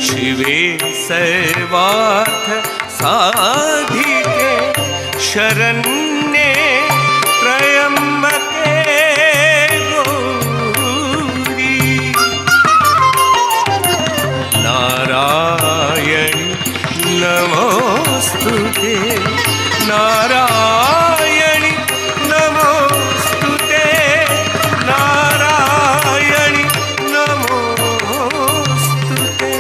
शिवे सर्वार्थ साधिके शरण्ये त्र्यंबके गौरी नारायणी नमोस्तुते नारायणी नमोस्तुते नारायणी नमोस्तुते।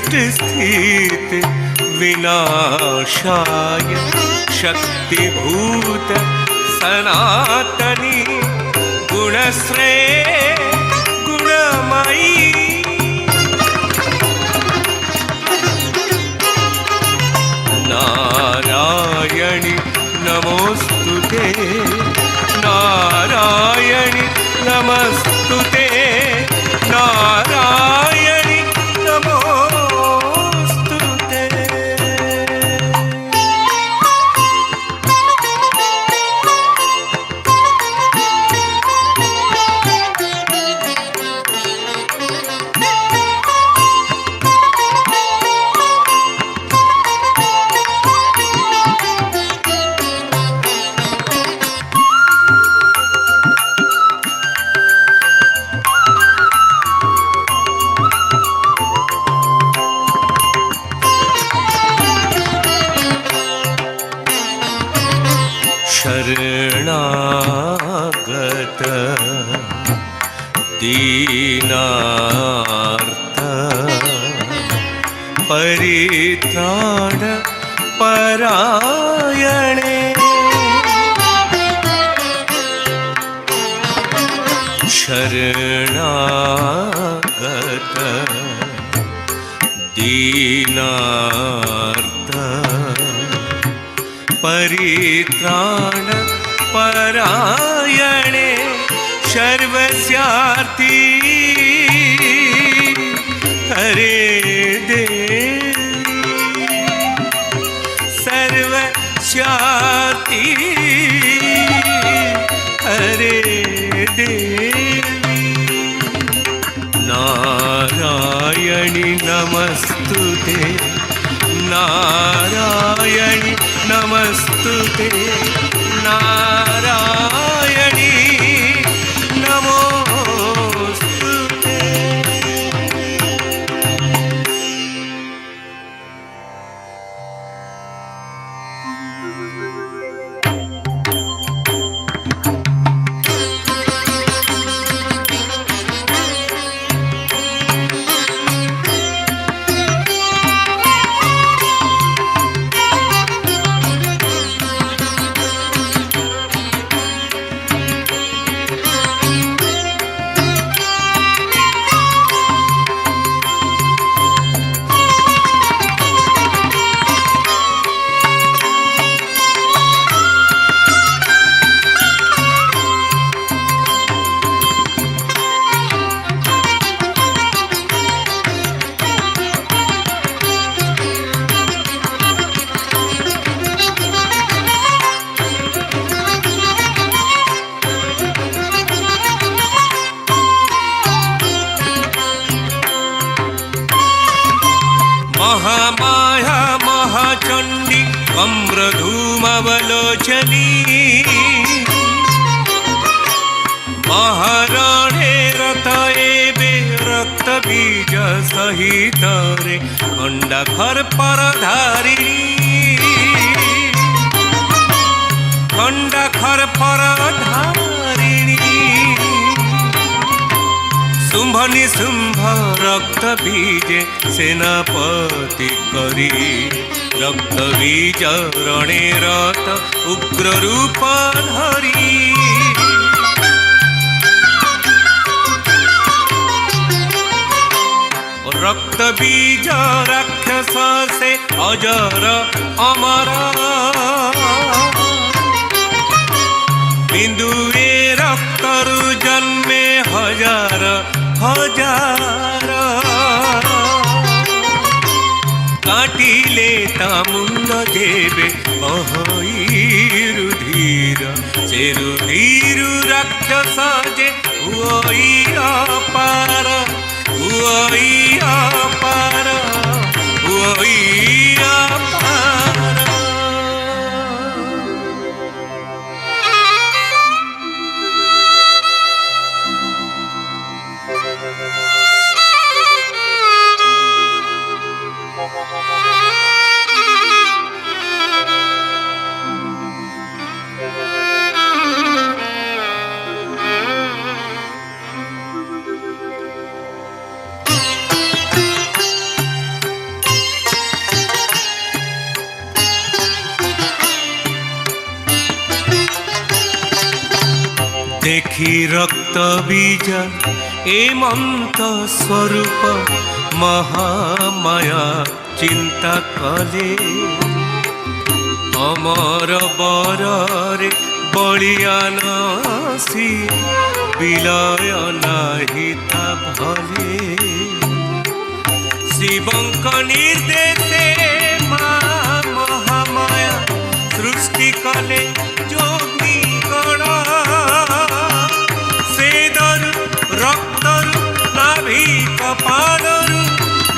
सृष्टिस्थित विनाशाय शक्तिभूत सनातनी गुणश्रेय गुणमयी नारायणी नमोस्तुते नारायणी नमस्तुते नारायणी नमोस्तुते। शरणागत दीनार्थ परित्राण परायणे शरणागत दीनार्थ परित्राण परायणे सर्वस्यार्थी हरे देवी सर्वस्यार्थी हरे देवी नारायणी नमस्तुते नारायणी नमस्तुते नारायणी नमोस्तुते। महामाया महाचंडी कम्रधूमवलोचनी महाराणे रतएबे रक्तबीज सहित रे खंडाखर परधारिणी खंडाखर परधारिणी शुंभ निशुंभ रक्त बीजे सेनापति करी रक्त बीज रणे रत उग्र रूप धरी रक्त बीज राक्षस से अजर अमर बिंदुए रक्तरु जन्मे हजार हजार काटिले ता मुंड देवे रुधिर से रुधिर राक्षस जे हुई अपार हुई अपार हुई अपार। देखी रक्त बीज एमंत स्वरूप महामाया चिंता कले अमर बरे बलियान सी विलय नाही ता भले शिवंक निर्देशे महामाया सृष्टि कले जोगी गण रक्तरु नाभि कपालरु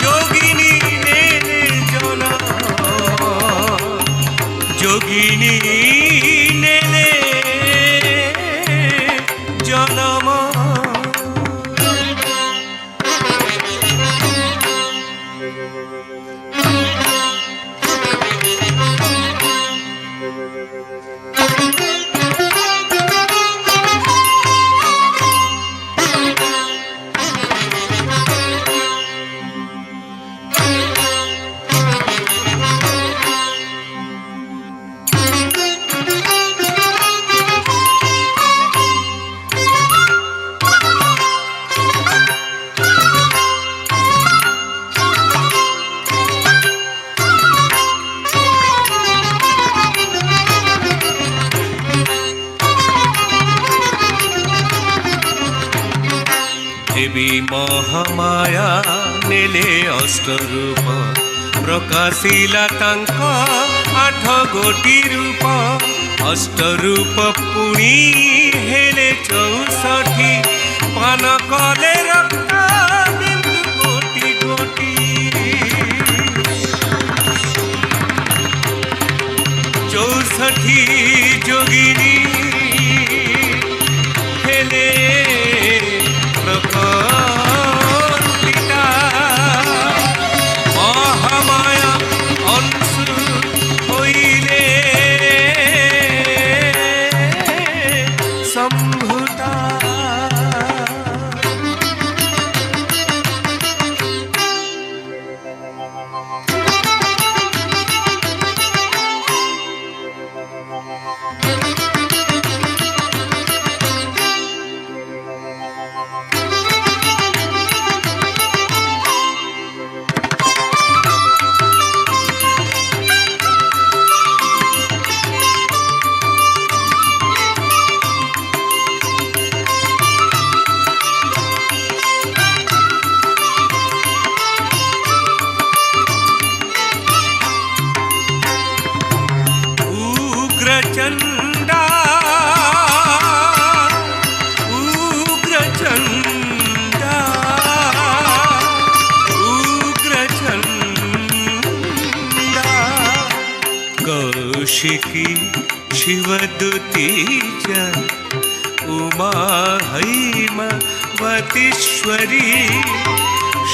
योगिनी नेले जन योगिनी नेले जनम देवी महामाया नेले अष्टरूप प्रकाशिला तांक 8 गोटी रूप अष्टरूप पुणी हेले 64 पान कले रक्त बिंदु गोटी गोटी 64 जोगिनी हेले महामाया अंशु होइले संभूता उग्रचंडा उग्रचंडा उग्रचंडा कौशिकी शिवदूती च उमा हैमवतीश्वरी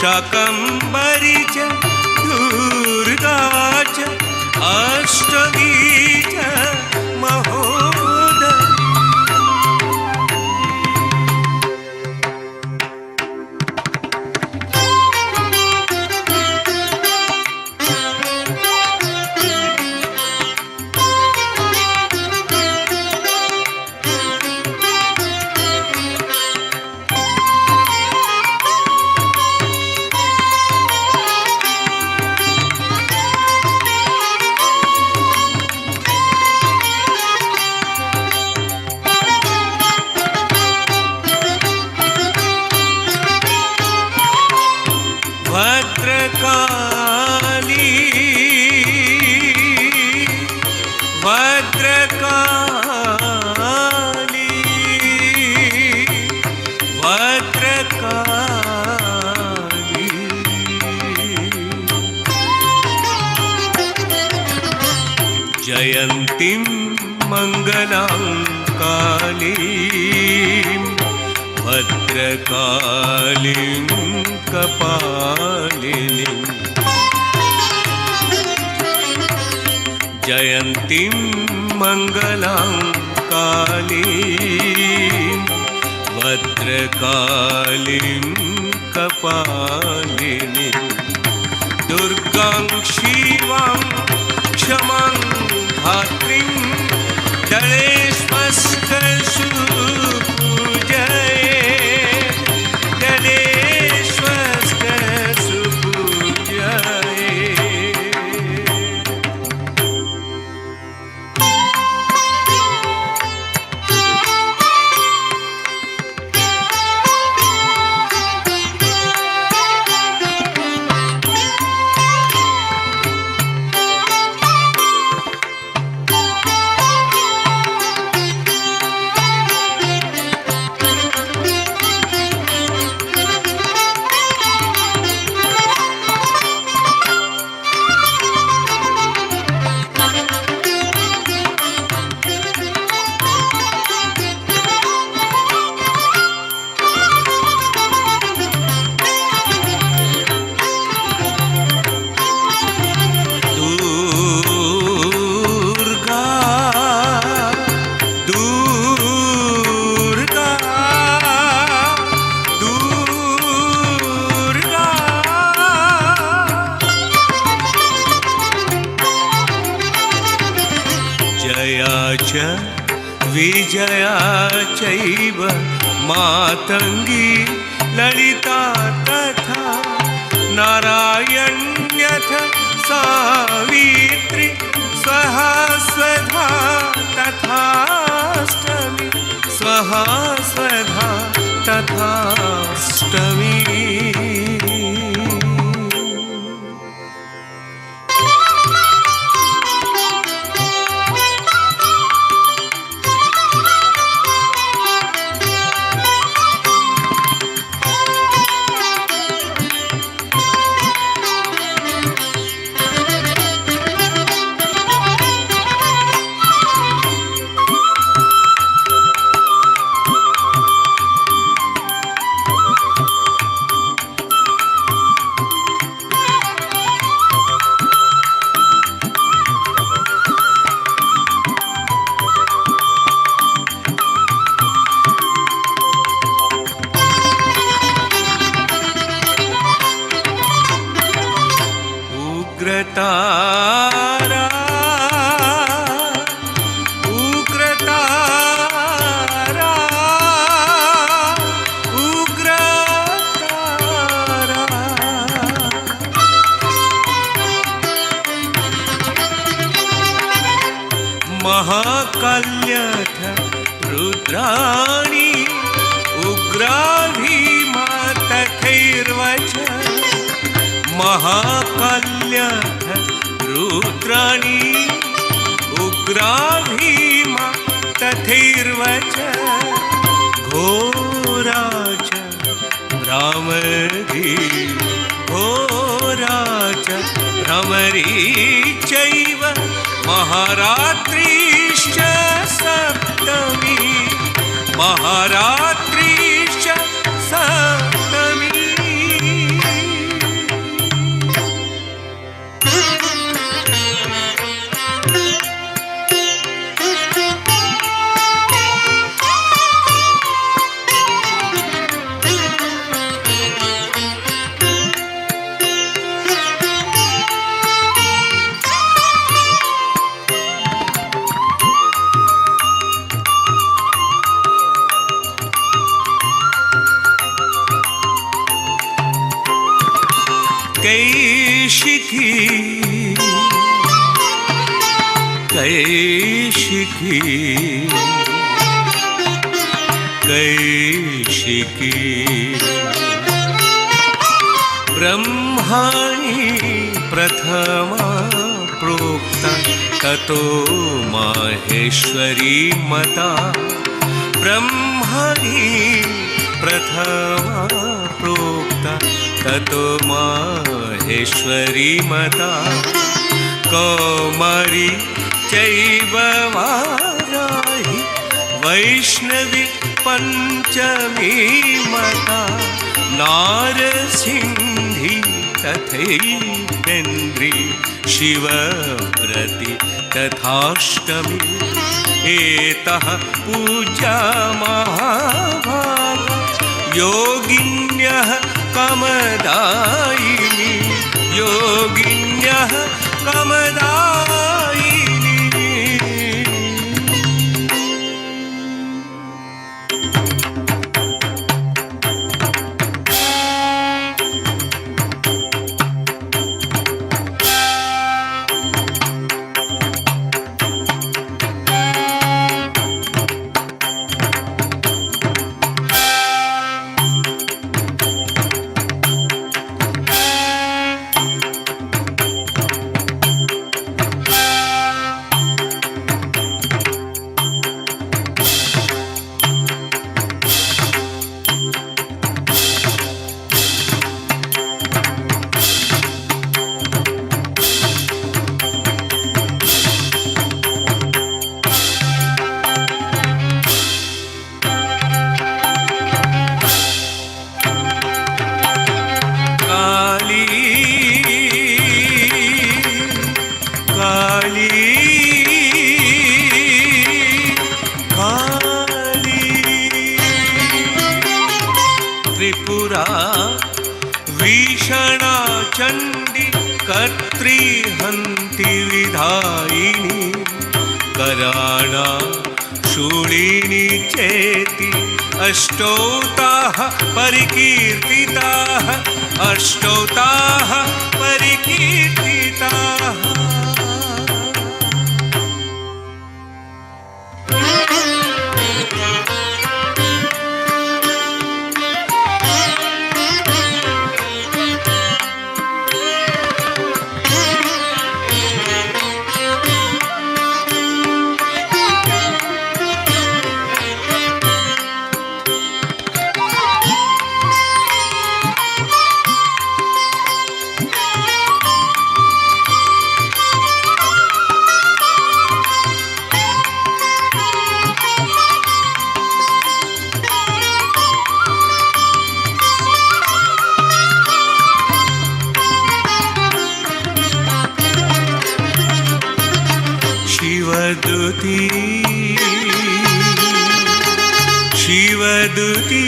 शाकंभरी च दुर्गा च अष्टमी च महोदरी जयन्तीं मङ्गलां कालीं भद्रकालीं कपालिनीं जयन्तीं मङ्गलां कालीं भद्रकालीं कपालिनीं दुर्गां शिवां क्षमां धात्रीं दलेष्वस्कर्षु पूजये दलेष्वस्कर्षु पूजये। विजया चैव मातंगी ललिता तथा नारायण्यथ सावित्री स्वहा स्वधा तथाष्टमी स्वहा स्वधा तथाष्टमी। उग्रतारा उग्रतारा उग्रतारा महाकाल्यथ रुद्राणी उग्राभीमा तथैर्वच महाकाल्यथ रुद्राणी उग्राभीमा तथैर्वच घोरा च भ्रामरी घोरा च भ्रमरी चैव महारात्रिश्च सप्तमी महारात्रिश्च सप्तमी। कैशिकी कैशिकी कैशिकी ब्रह्माणि प्रथमा प्रोक्ता ततो माहेश्वरी मता ब्रह्माणि प्रथमा प्रोक्ता ततो माहेश्वरी मता कौमारी च चैव वाराहि वैष्णवी पञ्चमी मता नारसिंही तथैवेन्द्री शिवव्रती तथाष्टमी एतः पूजा महाभागा योगिन्यः कामदायिनी योगिन्यः कामदायिनी। त्रिपुरा भीषणा चण्डी कर्त्री हन्ति विधायिनी कराणा शूलिनी चेति अष्टौताः परिकीर्तिताः अष्टौताः परिकीर्तिताः। शिवदूती शिवदूती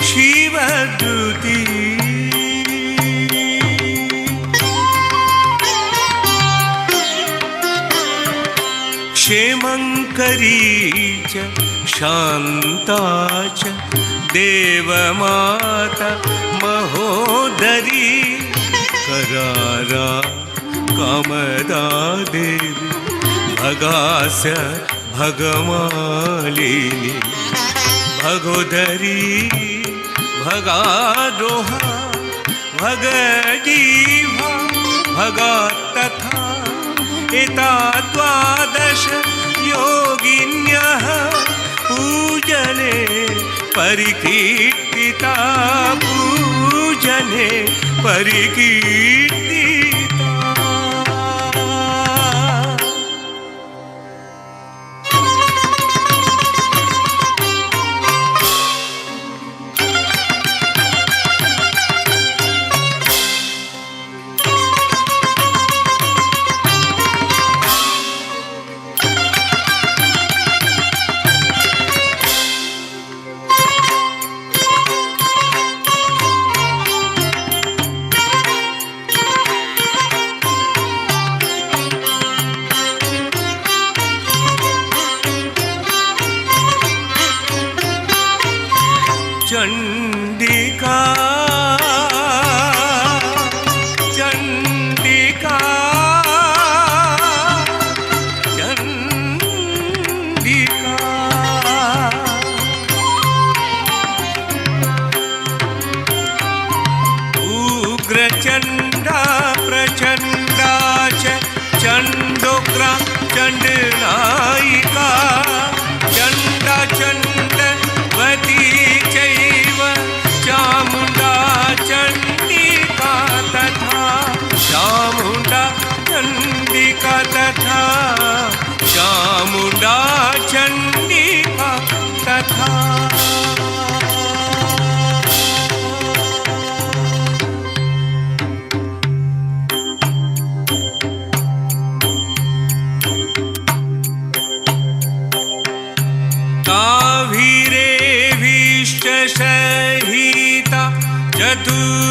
शिवदूती क्षेमंकरी च शान्ता च देवमाता महोदरी करारा कामदा देवी भगास्य भगमालिनी भगोदरी भगारोहा भगजीवा भगा तथा एता द्वादश योगिन्यः पूजने परिकीर्तिता पूजने परिकीर्तिता।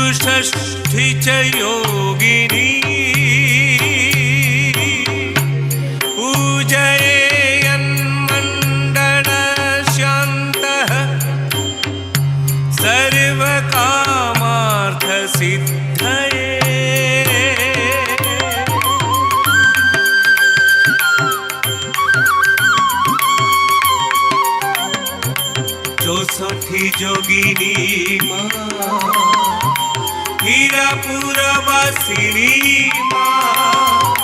चतुष्षष्ठी च योगिनी पूजयेयन्मण्डलशान्तः सर्वकामार्थसिद्धये। 64 जोगिनी माँ हीरापुरवासिनी माँ,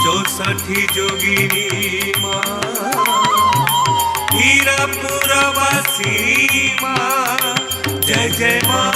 64 जोगिनी माँ हीरापुरवासिनी माँ, जय जय माँ